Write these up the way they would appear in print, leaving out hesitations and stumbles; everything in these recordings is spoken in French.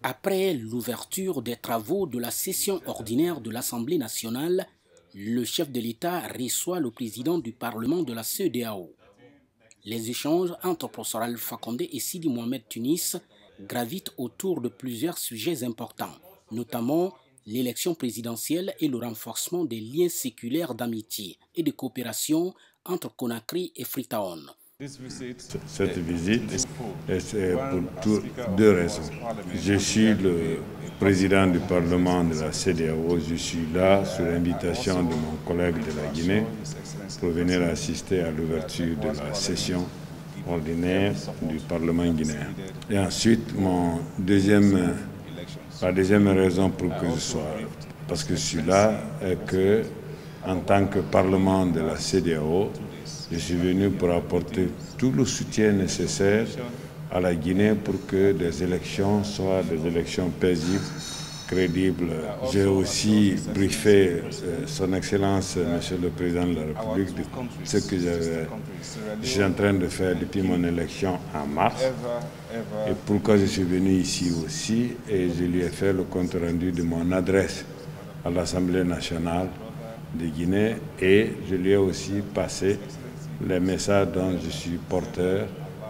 Après l'ouverture des travaux de la session ordinaire de l'Assemblée nationale, le chef de l'État reçoit le président du Parlement de la CEDEAO. Les échanges entre professeur Alpha Condé et Sidi Mohamed Tunis gravitent autour de plusieurs sujets importants, notamment l'élection présidentielle et le renforcement des liens séculaires d'amitié et de coopération entre Conakry et Freetown. Cette visite est pour deux raisons. Je suis le président du Parlement de la CEDEAO. Je suis là sur l'invitation de mon collègue de la Guinée pour venir assister à l'ouverture de la session ordinaire du Parlement guinéen. Et ensuite, la deuxième raison pour que je sois là, parce que je suis là, est que, en tant que Parlement de la CEDEAO, je suis venu pour apporter tout le soutien nécessaire à la Guinée pour que des élections soient des élections paisibles, crédibles. J'ai aussi briefé son Excellence, Monsieur le Président de la République, de ce que je suis en train de faire depuis mon élection en mars. Et pourquoi je suis venu ici aussi, et je lui ai fait le compte rendu de mon adresse à l'Assemblée nationale de Guinée, et je lui ai aussi passé les messages dont je suis porteur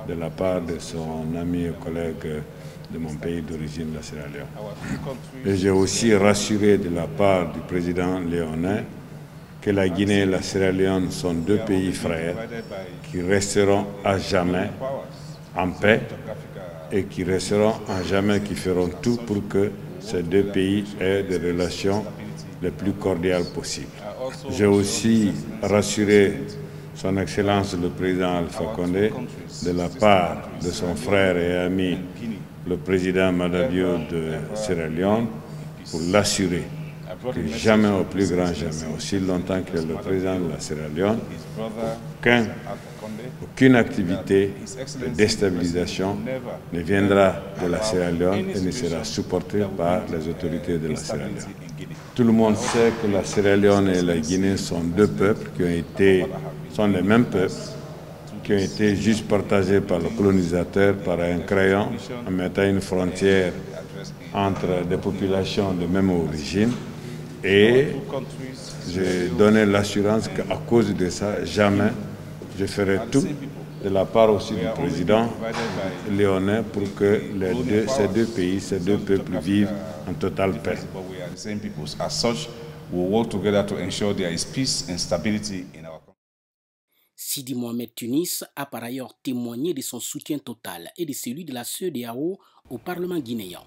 de la part de son ami et collègue de mon pays d'origine, la Sierra Leone. Et j'ai aussi rassuré de la part du président léonais que la Guinée et la Sierra Leone sont deux pays frères qui resteront à jamais en paix et qui resteront à jamais, qui feront tout pour que ces deux pays aient des relations les plus cordiales possibles. J'ai aussi rassuré Son Excellence le Président Alpha Condé de la part de son frère et ami le Président Madabio de Sierra Leone pour l'assurer que jamais, au plus grand jamais, aussi longtemps que le Président de la Sierra Leone, aucune activité de déstabilisation ne viendra de la Sierra Leone et ne sera supportée par les autorités de la Sierra Leone. Tout le monde sait que la Sierra Leone et la Guinée sont deux peuples sont les mêmes peuples, qui ont été juste partagés par le colonisateur par un crayon en mettant une frontière entre des populations de même origine. Et j'ai donné l'assurance qu'à cause de ça, jamais je ferai tout, de la part aussi du président léonais, pour que ces deux pays, ces deux peuples vivent en totale paix. Sidi Mohamed Tunis a par ailleurs témoigné de son soutien total et de celui de la CEDEAO au Parlement guinéen.